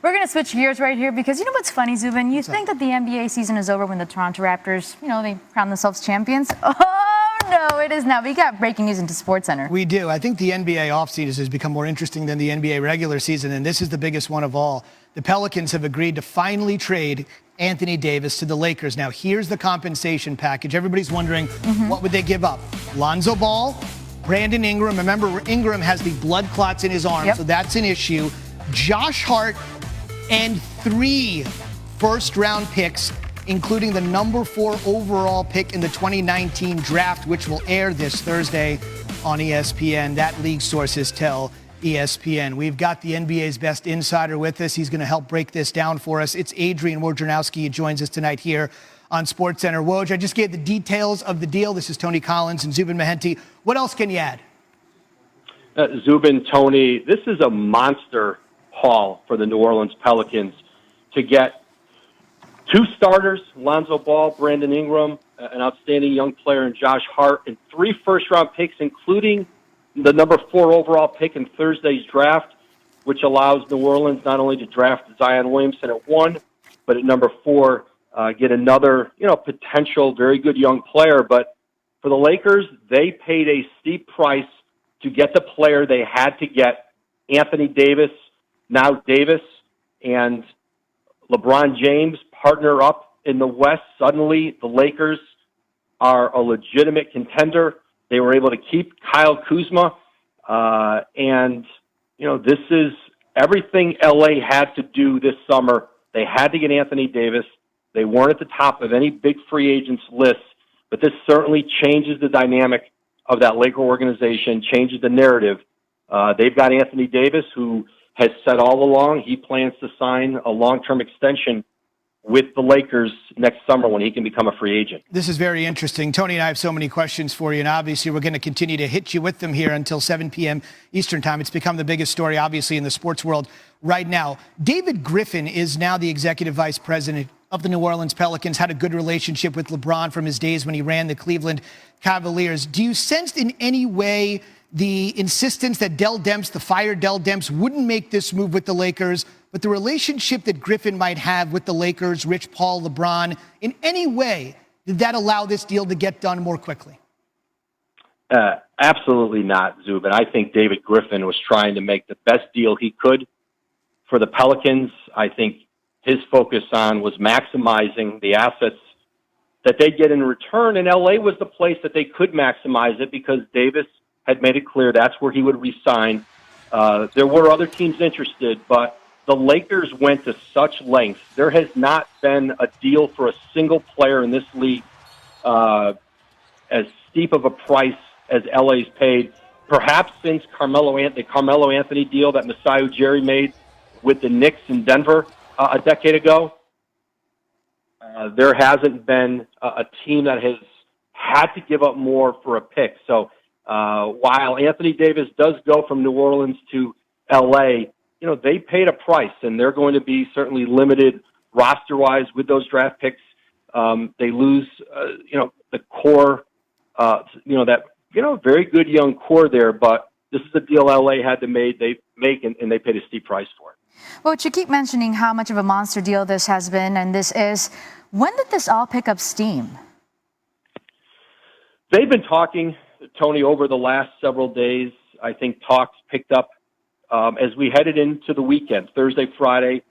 We're going to switch gears right here because you know what's funny, Zubin? You think that the NBA season is over when the Toronto Raptors, they crown themselves champions? Oh, no, it is not. We got breaking news into SportsCenter. We do. I think the NBA offseason has become more interesting than the NBA regular season, and this is the biggest one of all. The Pelicans have agreed to finally trade Anthony Davis to the Lakers. Now, here's the compensation package. Everybody's wondering, what would they give up? Lonzo Ball, Brandon Ingram. Remember, Ingram has the blood clots in his arm, so that's an issue. Josh Hart and 3 first-round picks, including the number 4 overall pick in the 2019 draft, which will air this Thursday on ESPN. That league sources tell ESPN. We've got the NBA's best insider with us. He's going to help break this down for us. It's Adrian Wojnarowski. He joins us tonight here on SportsCenter. Woj, I just gave the details of the deal. This is Tony Collins and Zubin Mehenti. What else can you add? Zubin, Tony, this is a monster haul for the New Orleans Pelicans to get 2 starters, Lonzo Ball, Brandon Ingram, an outstanding young player, and Josh Hart, and 3 first-round picks, including the number 4 overall pick in Thursday's draft, which allows New Orleans not only to draft Zion Williamson at 1, but at number 4, get another, potential very good young player. But for the Lakers, they paid a steep price to get the player they had to get, Anthony Davis. Now Davis and LeBron James partner up in the West. Suddenly, the Lakers are a legitimate contender. They were able to keep Kyle Kuzma. This is everything LA had to do this summer. They had to get Anthony Davis. They weren't at the top of any big free agents list, but this certainly changes the dynamic of that Laker organization, changes the narrative. They've got Anthony Davis, who has said all along he plans to sign a long-term extension with the Lakers next summer when he can become a free agent. This is very interesting. Tony and I have so many questions for you, and obviously we're going to continue to hit you with them here until 7 p.m. Eastern time. It's become the biggest story, obviously, in the sports world right now. David Griffin is now the executive vice president of the New Orleans Pelicans, had a good relationship with LeBron from his days when he ran the Cleveland Cavaliers. Do you sense in any way the insistence that the fired Dell Demps wouldn't make this move with the Lakers, but the relationship that Griffin might have with the Lakers, Rich Paul, LeBron, in any way, did that allow this deal to get done more quickly? Absolutely not, Zubin. I think David Griffin was trying to make the best deal he could for the Pelicans. I think his focus was maximizing the assets that they get in return, and LA was the place that they could maximize it because Davis had made it clear that's where he would resign. There were other teams interested, but the Lakers went to such lengths. There has not been a deal for a single player in this league as steep of a price as LA's paid, perhaps since the Carmelo Anthony deal that Masai Ujiri made with the Knicks in Denver a decade ago. There hasn't been a team that has had to give up more for a pick. So while Anthony Davis does go from New Orleans to LA, they paid a price, and they're going to be certainly limited roster-wise with those draft picks. They lose, the core, very good young core there, but this is a deal LA had to make, and they paid a steep price for it. Well, you keep mentioning how much of a monster deal this has been, and this is. When did this all pick up steam? They've been talking, Tony, over the last several days. I think talks picked up as we headed into the weekend, Thursday, Friday.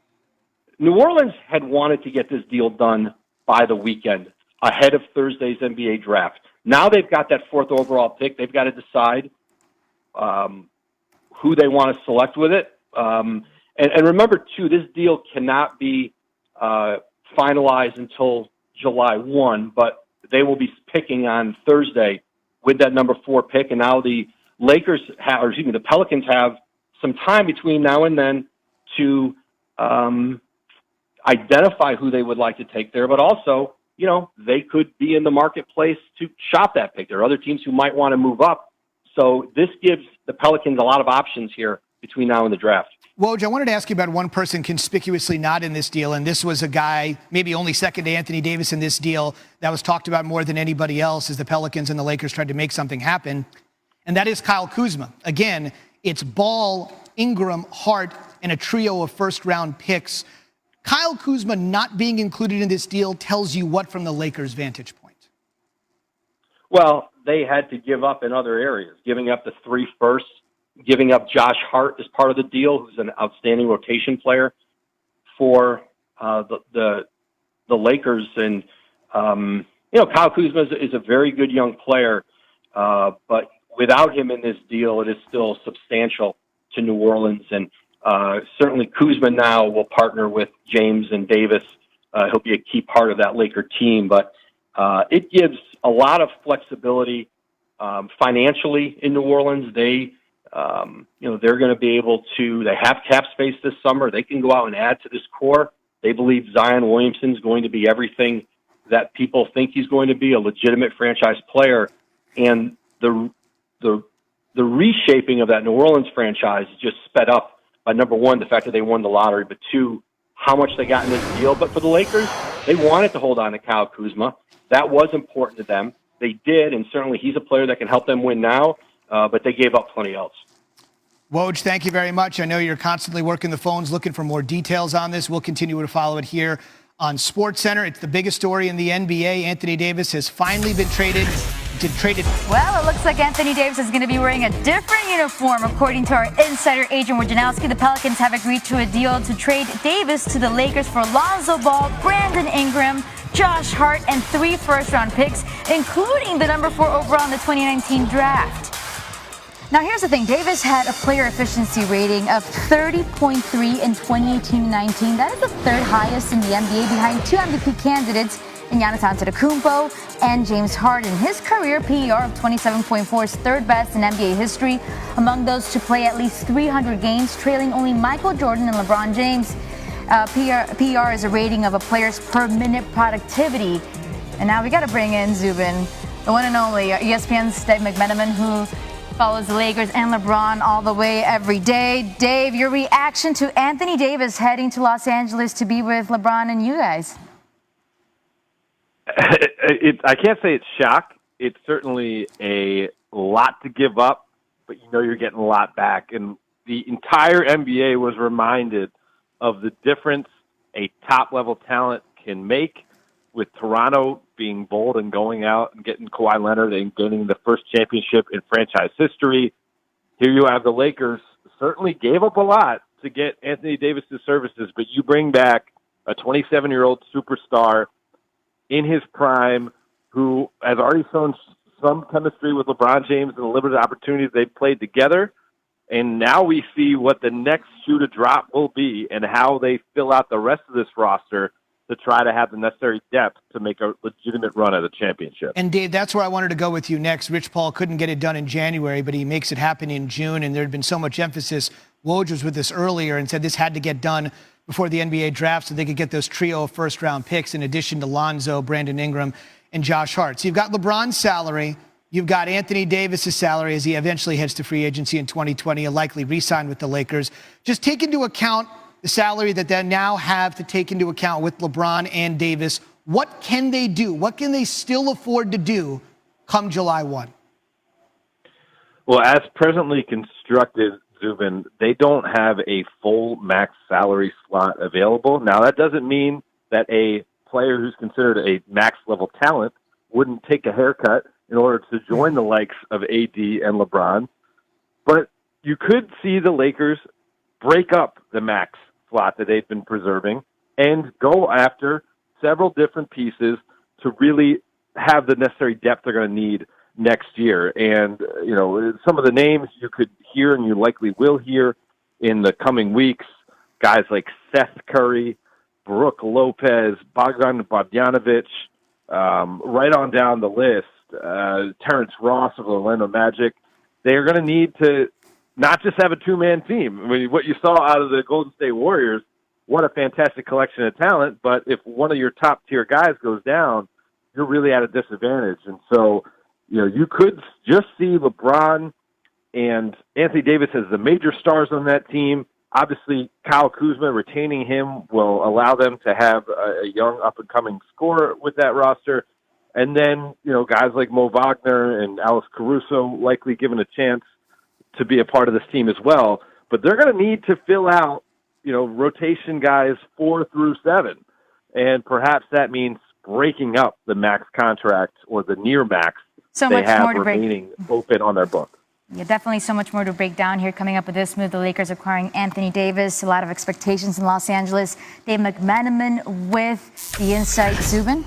New Orleans had wanted to get this deal done by the weekend, ahead of Thursday's NBA draft. Now they've got that 4th overall pick. They've got to decide who they want to select with it. And remember, too, this deal cannot be finalized until July 1, but they will be picking on Thursday with that number 4 pick. And now the the Pelicans have some time between now and then to identify who they would like to take there, but also, they could be in the marketplace to shop that pick. There are other teams who might want to move up. So this gives the Pelicans a lot of options here between now and the draft. Woj, I wanted to ask you about one person conspicuously not in this deal, and this was a guy maybe only second to Anthony Davis in this deal that was talked about more than anybody else as the Pelicans and the Lakers tried to make something happen, and that is Kyle Kuzma. Again, it's Ball, Ingram, Hart, and a trio of first-round picks. Kyle Kuzma not being included in this deal tells you what from the Lakers' vantage point? Well, they had to give up in other areas, giving up the 3 firsts, giving up Josh Hart as part of the deal, who's an outstanding rotation player for the Lakers. And, Kyle Kuzma is a very good young player, but without him in this deal, it is still substantial to New Orleans. And certainly Kuzma now will partner with James and Davis. He'll be a key part of that Laker team, but it gives a lot of flexibility financially in New Orleans. They're going to be able to, they have cap space this summer. They can go out and add to this core. They believe Zion Williamson is going to be everything that people think he's going to be, a legitimate franchise player. And the reshaping of that New Orleans franchise just sped up by, number one, the fact that they won the lottery, but two, how much they got in this deal. But for the Lakers, they wanted to hold on to Kyle Kuzma. That was important to them. They did, and certainly he's a player that can help them win now, but they gave up plenty else. Woj, thank you very much. I know you're constantly working the phones looking for more details on this. We'll continue to follow it here on SportsCenter. It's the biggest story in the NBA. Anthony Davis has finally been traded. Well, it looks like Anthony Davis is going to be wearing a different uniform. According to our insider agent Wojnarowski, the Pelicans have agreed to a deal to trade Davis to the Lakers for Lonzo Ball, Brandon Ingram, Josh Hart, and 3 first-round picks, including the number 4 overall in the 2019 draft. Now, here's the thing. Davis had a player efficiency rating of 30.3 in 2018-19. That is the 3rd highest in the NBA, behind 2 MVP candidates in Giannis Antetokounmpo and James Harden. His career PER of 27.4 is 3rd best in NBA history among those to play at least 300 games, trailing only Michael Jordan and LeBron James. PER is a rating of a player's per-minute productivity. And now we got to bring in Zubin, the one and only ESPN's Dave McMenamin, who follows the Lakers and LeBron all the way every day. Dave, your reaction to Anthony Davis heading to Los Angeles to be with LeBron and you guys? I can't say it's shock. It's certainly a lot to give up, but you're getting a lot back. And the entire NBA was reminded of the difference a top-level talent can make, with Toronto being bold and going out and getting Kawhi Leonard and getting the first championship in franchise history. Here you have the Lakers certainly gave up a lot to get Anthony Davis' services, but you bring back a 27-year-old superstar in his prime who has already shown some chemistry with LeBron James and the limited opportunities they've played together. And now we see what the next shoe to drop will be and how they fill out the rest of this roster to try to have the necessary depth to make a legitimate run at a championship. And Dave, that's where I wanted to go with you next. Rich Paul couldn't get it done in January, but he makes it happen in June. And there had been so much emphasis. Woj was with us earlier and said this had to get done before the NBA draft so they could get those trio of first-round picks in addition to Lonzo, Brandon Ingram, and Josh Hart. So you've got LeBron's salary. You've got Anthony Davis' salary as he eventually heads to free agency in 2020 and likely re-sign with the Lakers. Just take into account the salary that they now have to take into account with LeBron and Davis. What can they do? What can they still afford to do come July 1? Well, as presently constructed, Zubin, they don't have a full max salary slot available. Now, that doesn't mean that a player who's considered a max-level talent wouldn't take a haircut in order to join the likes of AD and LeBron. But you could see the Lakers break up the max slot that they've been preserving and go after several different pieces to really have the necessary depth they're going to need next year. And, some of the names you could hear and you likely will hear in the coming weeks, guys like Seth Curry, Brooke Lopez, Bogdan Bogdanovic, right on down the list, Terrence Ross of the Orlando Magic. They're going to need to not just have a two-man team. I mean, what you saw out of the Golden State Warriors, what a fantastic collection of talent, but if one of your top-tier guys goes down, you're really at a disadvantage. And so, you could just see LeBron and Anthony Davis as the major stars on that team. Obviously, Kyle Kuzma, retaining him will allow them to have a young up-and-coming scorer with that roster. And then, guys like Mo Wagner and Alex Caruso likely given a chance to be a part of this team as well. But they're going to need to fill out rotation guys 4 through 7. And perhaps that means breaking up the max contract or the near max so they much have more to remaining open on their book. Yeah, definitely so much more to break down here. Coming up with this move, the Lakers acquiring Anthony Davis. A lot of expectations in Los Angeles. Dave McManaman with the insight. Zubin?